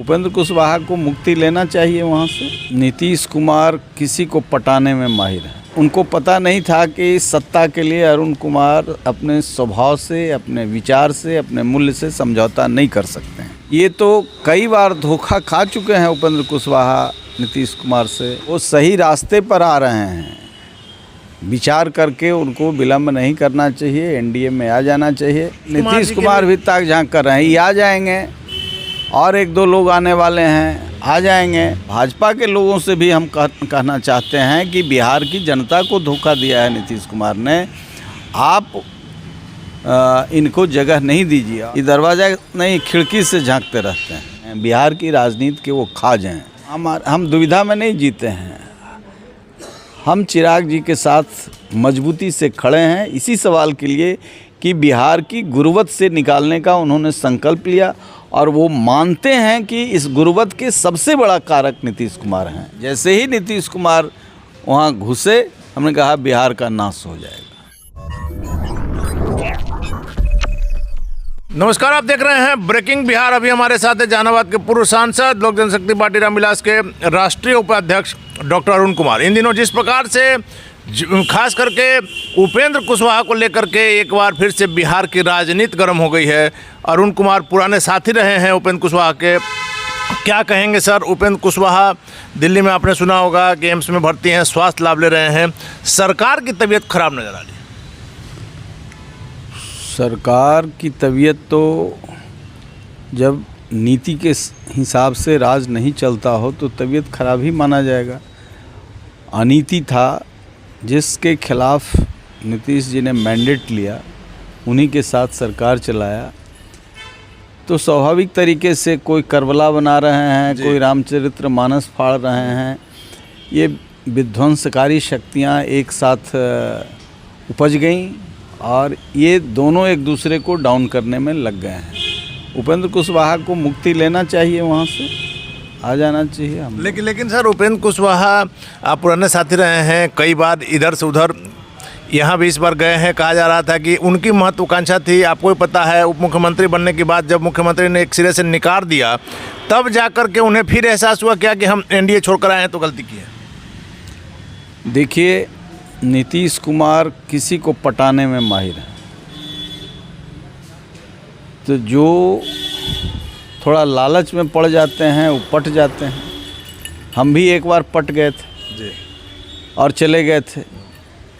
उपेंद्र कुशवाहा को मुक्ति लेना चाहिए वहाँ से। नीतीश कुमार किसी को पटाने में माहिर है। उनको पता नहीं था कि सत्ता के लिए अरुण कुमार अपने स्वभाव से, अपने विचार से, अपने मूल्य से समझौता नहीं कर सकते हैं। ये तो कई बार धोखा खा चुके हैं उपेंद्र कुशवाहा नीतीश कुमार से। वो सही रास्ते पर आ रहे हैं। विचार करके उनको विलम्ब नहीं करना चाहिए, एनडीए में आ जाना चाहिए। नीतीश कुमार भी ताक झांक कर रहे हैं, ये आ जाएंगे और एक दो लोग आने वाले हैं, आ जाएंगे। भाजपा के लोगों से भी हम कहना चाहते हैं कि बिहार की जनता को धोखा दिया है नीतीश कुमार ने। आप इनको जगह नहीं दीजिए। ये दरवाज़ा नहीं, खिड़की से झांकते रहते हैं। बिहार की राजनीति के वो खाज हैं। हम दुविधा में नहीं जीते हैं। हम चिराग जी के साथ मजबूती से खड़े हैं इसी सवाल के लिए कि बिहार की गुर्बत से निकालने का उन्होंने संकल्प लिया और वो मानते हैं कि इस गुर्बत के सबसे बड़ा कारक नीतीश कुमार हैं। जैसे ही नीतीश कुमार वहाँ घुसे, हमने कहा बिहार का नाश हो जाएगा। नमस्कार, आप देख रहे हैं ब्रेकिंग बिहार। अभी हमारे साथ है जहानाबाद के पूर्व सांसद, लोक जनशक्ति पार्टी रामविलास के राष्ट्रीय उपाध्यक्ष डॉक्टर अरुण कुमार। इन दिनों जिस प्रकार से खास करके उपेंद्र कुशवाहा को लेकर के एक बार फिर से बिहार की राजनीति गर्म हो गई है। अरुण कुमार पुराने साथी रहे हैं उपेंद्र कुशवाहा के। क्या कहेंगे सर? उपेंद्र कुशवाहा दिल्ली में आपने सुना होगा कि एम्स में भर्ती हैं, स्वास्थ्य लाभ ले रहे हैं। सरकार की तबीयत खराब नजर आ रही है। सरकार की तबीयत तो जब नीति के हिसाब से राज नहीं चलता हो तो तबीयत खराब ही माना जाएगा। अनीति था जिसके खिलाफ नीतीश जी ने मैंडेट लिया, उन्हीं के साथ सरकार चलाया, तो स्वाभाविक तरीके से कोई करबला बना रहे हैं, कोई रामचरित्र मानस फाड़ रहे हैं। ये विध्वंसकारी शक्तियाँ एक साथ उपज गईं और ये दोनों एक दूसरे को डाउन करने में लग गए हैं। उपेंद्र कुशवाहा को मुक्ति लेना चाहिए, वहाँ से आ जाना चाहिए हम। लेकिन सर, उपेंद्र कुशवाहा आप पुराने साथी रहे हैं, कई बार इधर से उधर, यहाँ भी इस बार गए हैं। कहा जा रहा था कि उनकी महत्वाकांक्षा थी, आपको भी पता है, उप मुख्यमंत्री बनने के बाद जब मुख्यमंत्री ने एक सिरे से निकार दिया, तब जाकर के उन्हें फिर एहसास हुआ क्या कि हम एनडीए छोड़कर आए हैं तो गलती की है। देखिए, नीतीश कुमार किसी को पटाने में माहिर है। तो जो थोड़ा लालच में पड़ जाते हैं वो पट जाते हैं। हम भी एक बार पट गए थे जी और चले गए थे,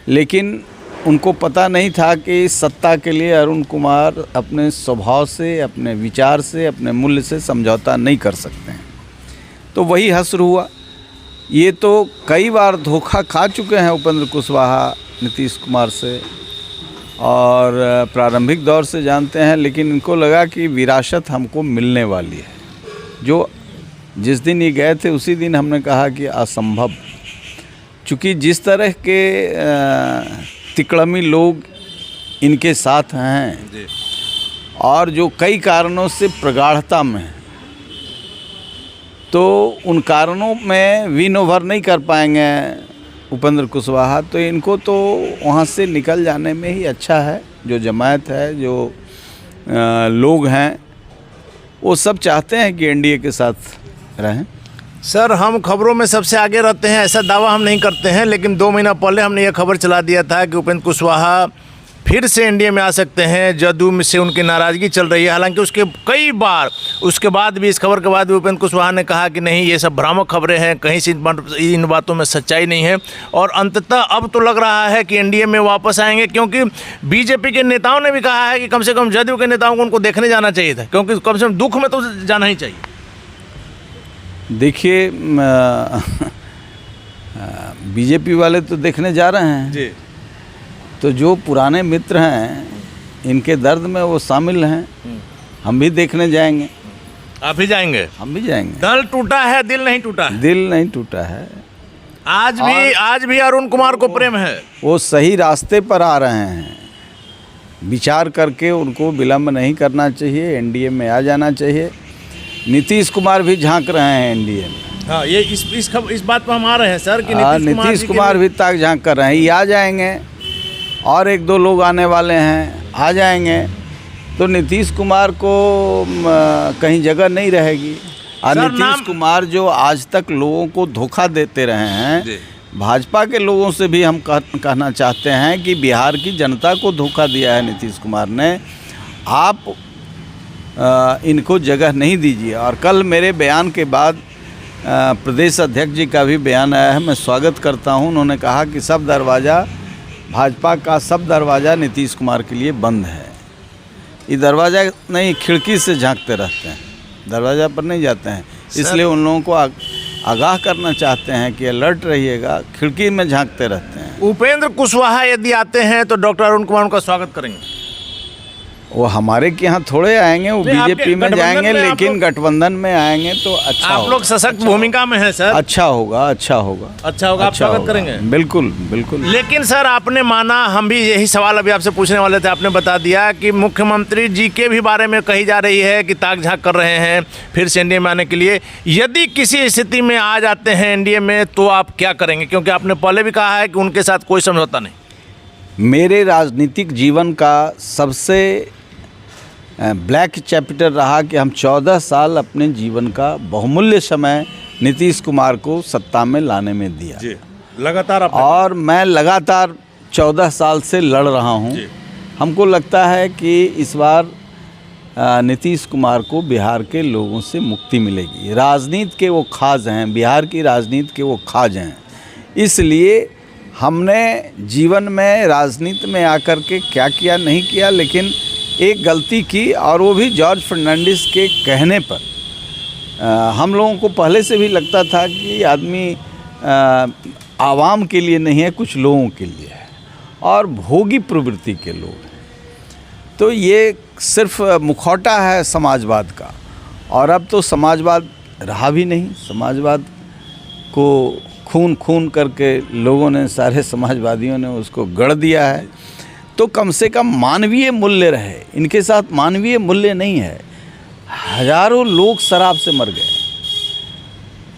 लेकिन उनको पता नहीं था कि सत्ता के लिए अरुण कुमार अपने स्वभाव से, अपने विचार से, अपने मूल्य से समझौता नहीं कर सकते हैं। तो वही हश्र हुआ। ये तो कई बार धोखा खा चुके हैं उपेंद्र कुशवाहा नीतीश कुमार से और प्रारंभिक दौर से जानते हैं, लेकिन इनको लगा कि विरासत हमको मिलने वाली है। जो जिस दिन ये गए थे उसी दिन हमने कहा कि असंभव, चूँकि जिस तरह के तिकड़मी लोग इनके साथ हैं और जो कई कारणों से प्रगाढ़ता में हैं, तो उन कारणों में विन ओवर नहीं कर पाएंगे उपेंद्र कुशवाहा। तो इनको तो वहाँ से निकल जाने में ही अच्छा है। जो जमात है, जो लोग हैं, वो सब चाहते हैं कि एनडीए के साथ रहें। सर, हम खबरों में सबसे आगे रहते हैं, ऐसा दावा हम नहीं करते हैं, लेकिन 2 महीना पहले हमने यह खबर चला दिया था कि उपेंद्र कुशवाहा फिर से एनडीए में आ सकते हैं। जदयू से उनकी नाराज़गी चल रही है। हालांकि उसके कई बार उसके बाद भी, इस खबर के बाद भी उपेंद्र कुशवाहा ने कहा कि नहीं, ये सब भ्रामक खबरें हैं, कहीं से इन बातों में सच्चाई नहीं है। और अंततः अब तो लग रहा है कि एनडीए में वापस आएंगे, क्योंकि बीजेपी के नेताओं ने भी कहा है कि कम से कम जदयू के नेताओं को उनको देखने जाना चाहिए था, क्योंकि कम से कम दुख में तो जाना ही चाहिए। देखिए, बीजेपी वाले तो देखने जा रहे हैं जी, तो जो पुराने मित्र हैं इनके दर्द में वो शामिल हैं। हम भी देखने जाएंगे। आप भी जाएंगे? हम भी जाएंगे। दल टूटा है, दिल नहीं टूटा है। दिल नहीं टूटा है। आज भी अरुण कुमार को प्रेम है। वो सही रास्ते पर आ रहे हैं। विचार करके उनको विलम्ब नहीं करना चाहिए, एनडीए में आ जाना चाहिए। नीतीश कुमार भी झांक रहे हैं एनडीए में। हाँ, ये इस बात पर हम आ रहे हैं सर कि नीतीश कुमार भी ताक झांक कर रहे हैं। ये आ जाएंगे और एक दो लोग आने वाले हैं, आ जाएंगे, तो नीतीश कुमार को कहीं जगह नहीं रहेगी। और सर, नीतीश कुमार जो आज तक लोगों को धोखा देते रहे हैं, भाजपा के लोगों से भी हम कहना चाहते हैं कि बिहार की जनता को धोखा दिया है नीतीश कुमार ने। आप इनको जगह नहीं दीजिए। और कल मेरे बयान के बाद प्रदेश अध्यक्ष जी का भी बयान आया है, मैं स्वागत करता हूं। उन्होंने कहा कि सब दरवाज़ा, भाजपा का सब दरवाज़ा नीतीश कुमार के लिए बंद है। ये दरवाज़ा नहीं, खिड़की से झांकते रहते हैं, दरवाज़ा पर नहीं जाते हैं। इसलिए उन लोगों को आगाह करना चाहते हैं कि अलर्ट रहिएगा, खिड़की में झांकते रहते हैं। उपेंद्र कुशवाहा यदि आते हैं तो डॉक्टर अरुण कुमार उनका स्वागत करेंगे? वो हमारे के यहाँ थोड़े आएंगे, वो बीजेपी में जाएंगे, लेकिन गठबंधन में आएंगे तो अच्छा आप लोग सशक्त भूमिका में हैं सर। अच्छा होगा, अच्छा होगा, अच्छा होगा, आप स्वागत करेंगे? बिल्कुल बिल्कुल। लेकिन सर आपने माना, हम भी यही सवाल अभी आपसे पूछने वाले थे, आपने बता दिया कि मुख्यमंत्री जी के भी बारे में कही जा रही है कि ताक झाक कर रहे हैं फिर से एनडीए में आने के लिए। यदि किसी स्थिति में आ जाते हैं एनडीए में तो आप क्या करेंगे? क्योंकि आपने पहले भी कहा है कि उनके साथ कोई समझौता नहीं। मेरे राजनीतिक जीवन का सबसे ब्लैक चैप्टर रहा कि हम 14 साल अपने जीवन का बहुमूल्य समय नीतीश कुमार को सत्ता में लाने में दिया जी, लगातार और मैं लगातार 14 साल से लड़ रहा हूं। हमको लगता है कि इस बार नीतीश कुमार को बिहार के लोगों से मुक्ति मिलेगी। राजनीति के वो खाज हैं, बिहार की राजनीति के वो खाज हैं। इसलिए हमने जीवन में राजनीति में आकर के क्या किया नहीं किया, लेकिन एक गलती की, और वो भी जॉर्ज फर्नांडिस के कहने पर। हम लोगों को पहले से भी लगता था कि आदमी आवाम के लिए नहीं है, कुछ लोगों के लिए है और भोगी प्रवृत्ति के लोग हैं। तो ये सिर्फ मुखौटा है समाजवाद का, और अब तो समाजवाद रहा भी नहीं। समाजवाद को खून खून करके लोगों ने, सारे समाजवादियों ने उसको गढ़ दिया है। तो कम से कम मानवीय मूल्य रहे। इनके साथ मानवीय मूल्य नहीं है। हजारों लोग शराब से मर गए,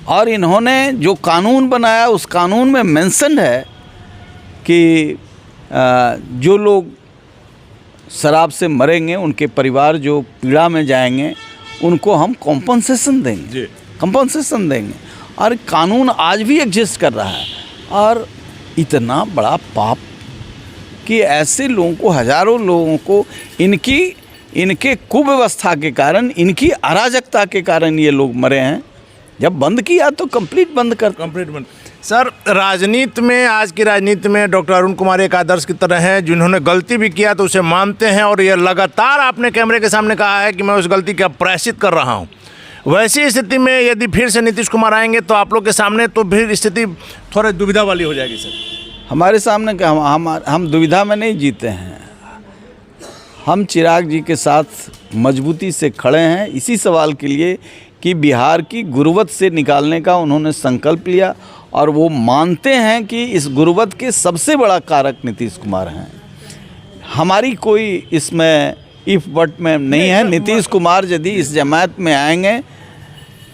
और इन्होंने जो कानून बनाया उस कानून में मेंशन है कि जो लोग शराब से मरेंगे, उनके परिवार जो पीड़ा में जाएंगे, उनको हम कॉम्पनसेशन देंगे, कंपनसेशन देंगे। और कानून आज भी एग्जिस्ट कर रहा है। और इतना बड़ा पाप कि ऐसे लोगों को, हजारों लोगों को इनके कुव्यवस्था के कारण, इनकी अराजकता के कारण ये लोग मरे हैं। जब बंद किया तो कंप्लीट बंद। सर, राजनीति में, आज की राजनीति में डॉक्टर अरुण कुमार एक आदर्श की तरह हैं, जिन्होंने गलती भी किया तो उसे मानते हैं, और ये लगातार आपने कैमरे के सामने कहा है कि मैं उस गलती का प्रायश्चित कर रहा हूँ। वैसी स्थिति में यदि फिर से नीतीश कुमार आएंगे तो आप लोग के सामने तो फिर स्थिति थोड़ी दुविधा वाली हो जाएगी सर। हमारे सामने क्या, हम दुविधा में नहीं जीते हैं। हम चिराग जी के साथ मजबूती से खड़े हैं इसी सवाल के लिए कि बिहार की गुर्बत से निकालने का उन्होंने संकल्प लिया, और वो मानते हैं कि इस गुर्बत के सबसे बड़ा कारक नीतीश कुमार हैं। हमारी कोई इसमें इफ बट में नहीं है। नीतीश कुमार यदि इस जमात में आएंगे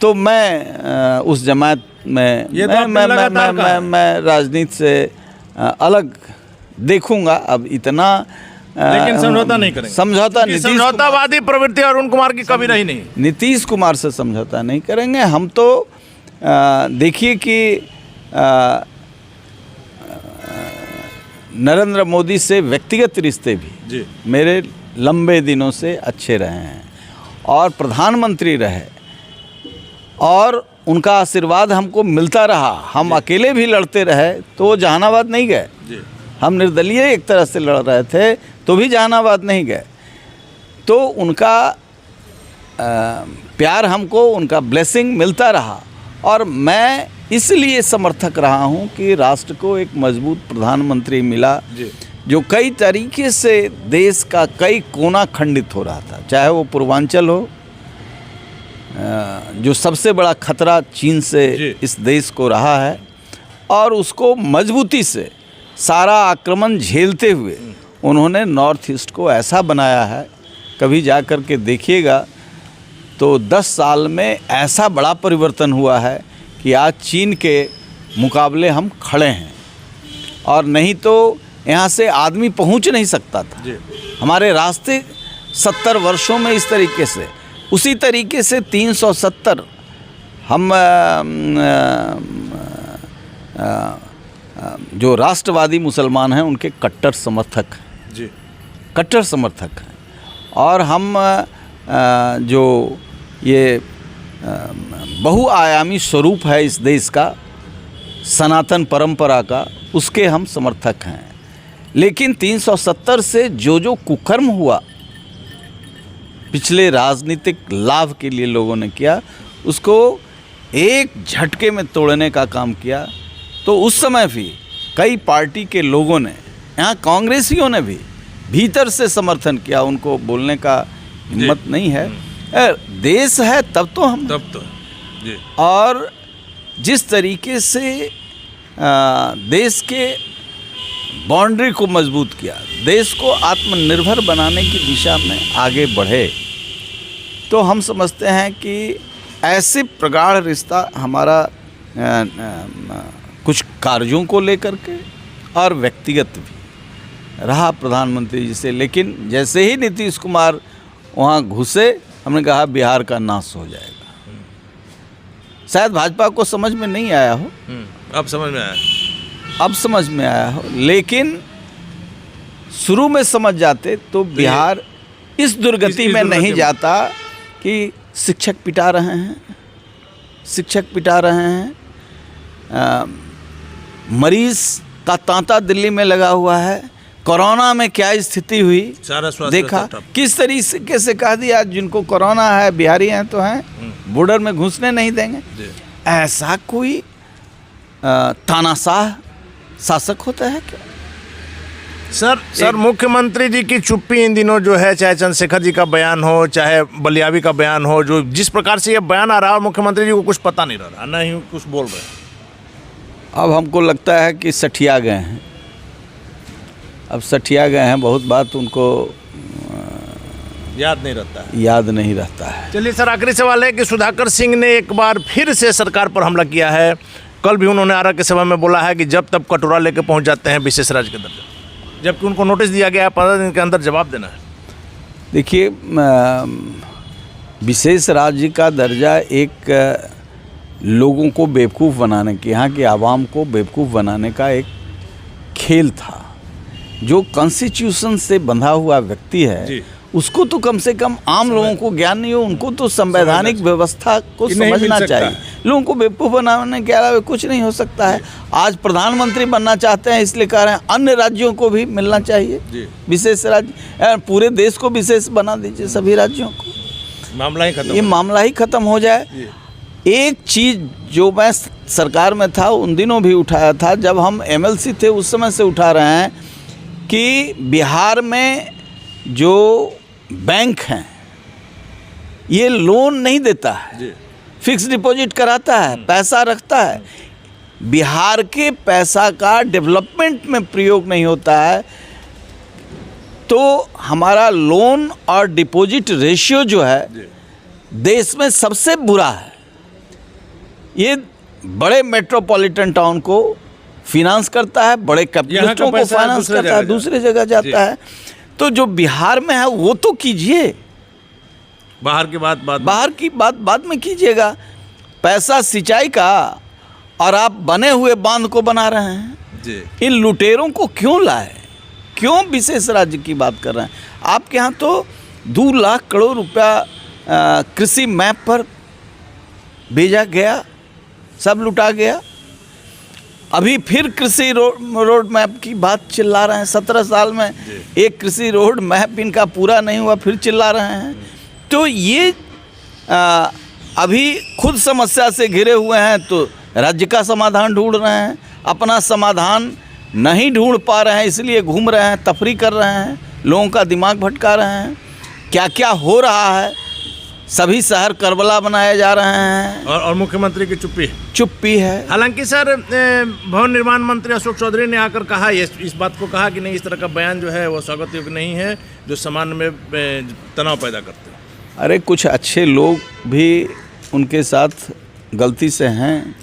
तो मैं उस जमात में मैं राजनीति से अलग देखूंगा। अब इतना लेकिन समझौता नहीं करेंगे। समझौतावादी प्रवृत्ति अरुण कुमार की कभी रही नहीं। नीतीश कुमार से समझौता नहीं करेंगे हम तो। देखिए कि नरेंद्र मोदी से व्यक्तिगत रिश्ते भी मेरे लंबे दिनों से अच्छे रहे हैं, और प्रधानमंत्री रहे, और उनका आशीर्वाद हमको मिलता रहा। हम अकेले भी लड़ते रहे तो वो जहानाबाद नहीं गए। हम निर्दलीय एक तरह से लड़ रहे थे तो भी जहानाबाद नहीं गए। तो उनका प्यार हमको, उनका ब्लेसिंग मिलता रहा, और मैं इसलिए समर्थक रहा हूं कि राष्ट्र को एक मजबूत प्रधानमंत्री मिला जो कई तरीके से देश का कई कोना खंडित हो रहा था। चाहे वो पूर्वांचल हो, जो सबसे बड़ा खतरा चीन से इस देश को रहा है, और उसको मजबूती से सारा आक्रमण झेलते हुए उन्होंने नॉर्थ ईस्ट को ऐसा बनाया है, कभी जा कर के देखिएगा तो 10 साल में ऐसा बड़ा परिवर्तन हुआ है कि आज चीन के मुकाबले हम खड़े हैं। और नहीं तो यहाँ से आदमी पहुँच नहीं सकता था। हमारे रास्ते 70 वर्षों में इस तरीके से, उसी तरीके से 370 हम जो राष्ट्रवादी मुसलमान हैं उनके कट्टर समर्थक हैं जी, कट्टर समर्थक हैं। और हम जो ये बहुआयामी स्वरूप है इस देश का, सनातन परंपरा का, उसके हम समर्थक हैं। लेकिन 370 से जो कुकर्म हुआ पिछले राजनीतिक लाभ के लिए लोगों ने किया, उसको एक झटके में तोड़ने का काम किया। तो उस समय भी कई पार्टी के लोगों ने, यहाँ कांग्रेसियों ने भी भीतर से समर्थन किया। उनको बोलने का हिम्मत नहीं है। देश है तब तो हम, तब तो जी। और जिस तरीके से देश के बाउंड्री को मजबूत किया, देश को आत्मनिर्भर बनाने की दिशा में आगे बढ़े, तो हम समझते हैं कि ऐसे प्रगाढ़ रिश्ता हमारा कुछ कार्यों को लेकर के और व्यक्तिगत भी रहा प्रधानमंत्री जी से। लेकिन जैसे ही नीतीश कुमार वहाँ घुसे, हमने कहा बिहार का नाश हो जाएगा। शायद भाजपा को समझ में नहीं आया हो, अब समझ में आया, अब समझ में आया हो। लेकिन शुरू में समझ जाते तो बिहार इस दुर्गति में नहीं जाता कि शिक्षक पिटा रहे हैं, शिक्षक पिटा रहे हैं, मरीज का तांता दिल्ली में लगा हुआ है, कोरोना में क्या स्थिति हुई देखा, किस तरीके से कह दिया जिनको कोरोना है बिहारी हैं तो हैं, बॉर्डर में घुसने नहीं देंगे। ऐसा कोई तानाशाह शासक होता है क्या? सर मुख्यमंत्री जी की चुप्पी इन दिनों जो है, चाहे चंद्रशेखर जी का बयान हो, चाहे बलियावी का बयान हो, जो जिस प्रकार से ये बयान आ रहा है, मुख्यमंत्री जी को कुछ पता नहीं रहा, ना ही कुछ बोल रहे हैं। अब हमको लगता है कि सठिया गए हैं, अब सठिया गए हैं, बहुत बात उनको याद नहीं रहता है, याद नहीं रहता है। चलिए सर, आखिरी सवाल है कि सुधाकर सिंह ने एक बार फिर से सरकार पर हमला किया है। कल भी उन्होंने आरा के सभा में बोला है कि जब तब कटोरा लेके पहुंच जाते हैं विशेष राज्य के दर्जा, जबकि उनको नोटिस दिया गया है 15 दिन के अंदर जवाब देना है। देखिए, विशेष राज्य का दर्जा एक लोगों को बेवकूफ़ बनाने की, यहाँ के आवाम को बेवकूफ़ बनाने का एक खेल था। जो कॉन्स्टिट्यूशन से बंधा हुआ व्यक्ति है उसको तो कम से कम आम लोगों को ज्ञान नहीं हो, उनको तो संवैधानिक व्यवस्था को समझना चाहिए। लोगों को बेवकूफ़ बनाने के अलावा कुछ नहीं हो सकता है। आज प्रधानमंत्री बनना चाहते हैं, इसलिए कह रहे हैं अन्य राज्यों को भी मिलना चाहिए विशेष राज्य, पूरे देश को विशेष बना दीजिए, सभी राज्यों को, मामला ही खत्म, ये मामला ही खत्म हो जाए। एक चीज़ जो मैं सरकार में था उन दिनों भी उठाया था, जब हम MLC थे उस समय से उठा रहे हैं कि बिहार में जो बैंक हैं ये लोन नहीं देता है, फिक्स डिपॉजिट कराता है, पैसा रखता है। बिहार के पैसा का डेवलपमेंट में प्रयोग नहीं होता है, तो हमारा लोन और डिपॉजिट रेशियो जो है देश में सबसे बुरा है। ये बड़े मेट्रोपॉलिटन टाउन को फिनांस करता है, बड़े कैपिटलिस्टों को फाइनेंस करता है, दूसरे जगह जाता है। तो जो बिहार में है वो तो कीजिए, बाहर की बात बाद में कीजिएगा। पैसा सिंचाई का और आप बने हुए बांध को बना रहे हैं। इन लुटेरों को क्यों लाए, क्यों विशेष राज्य की बात कर रहे हैं? आपके यहाँ तो 2 लाख करोड़ रुपया कृषि मैप पर भेजा गया, सब लुटा गया। अभी फिर कृषि रोड मैप की बात चिल्ला रहे हैं। 17 साल में एक कृषि रोड मैप इनका पूरा नहीं हुआ, फिर चिल्ला रहे हैं। तो ये अभी खुद समस्या से घिरे हुए हैं, तो राज्य का समाधान ढूंढ रहे हैं, अपना समाधान नहीं ढूंढ पा रहे हैं, इसलिए घूम रहे हैं, तफरी कर रहे हैं, लोगों का दिमाग भटका रहे हैं। क्या क्या हो रहा है, सभी शहर करबला बनाए जा रहे हैं, और मुख्यमंत्री की चुप्पी है। हालांकि सर, भवन निर्माण मंत्री अशोक चौधरी ने आकर कहा, इस बात को कहा कि नहीं, इस तरह का बयान जो है वो स्वागत योग्य नहीं है, जो समाज में तनाव पैदा करते हैं। अरे कुछ अच्छे लोग भी उनके साथ गलती से हैं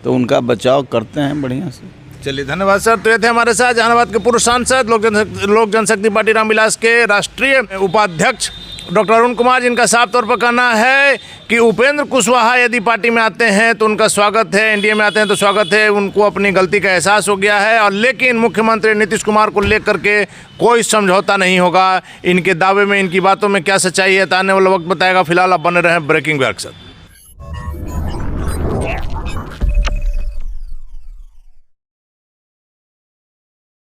तो उनका बचाव करते हैं बढ़िया से। चलिए, धन्यवाद सर। तो ये थे हमारे साथ जहानाबाद के पूर्व सांसद, लोक जनशक्ति पार्टी रामविलास के राष्ट्रीय उपाध्यक्ष डॉक्टर अरुण कुमार, जिनका साफ तौर पर कहना है कि उपेंद्र कुशवाहा यदि पार्टी में आते हैं तो उनका स्वागत है, एनडीए में आते हैं तो स्वागत है, उनको अपनी गलती का एहसास हो गया है, और लेकिन मुख्यमंत्री नीतीश कुमार को लेकर के कोई समझौता नहीं होगा। इनके दावे में, इनकी बातों में क्या सच्चाई है, तो आने वाला वक्त बताएगा। फिलहाल आप बने रहें ब्रेकिंग के साथ।